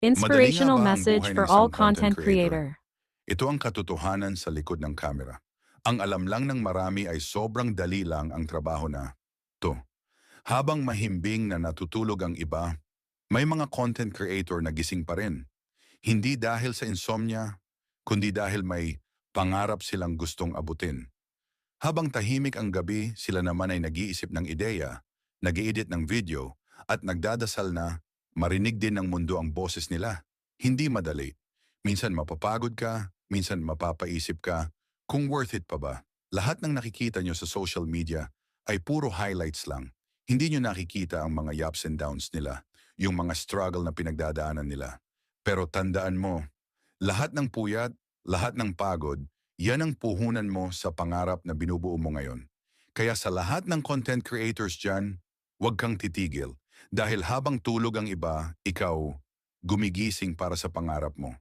Madali nga Inspirational ba ang message buhay ng for all isang content content creator? creator. Ito ang katotohanan sa likod ng kamera. Ang alam lang ng marami ay sobrang dali lang ang trabaho na to. Habang mahimbing na natutulog ang iba, may mga content creator na gising pa rin. Hindi dahil sa insomnia, kundi dahil may pangarap silang gustong abutin. Habang tahimik ang gabi, sila naman ay nag-iisip ng ideya, nag-i-edit ng video, at nagdadasal na marinig din ng mundo ang boses nila. Hindi madali. Minsan mapapagod ka, minsan mapapaisip ka, kung worth it pa ba? Lahat ng nakikita nyo sa social media ay puro highlights lang. Hindi nyo nakikita ang mga ups and downs nila, yung mga struggle na pinagdadaanan nila. Pero tandaan mo, lahat ng puyat, lahat ng pagod, yan ang puhunan mo sa pangarap na binubuo mo ngayon. Kaya sa lahat ng content creators dyan, huwag kang titigil. Dahil habang tulog ang iba, ikaw gumigising para sa pangarap mo.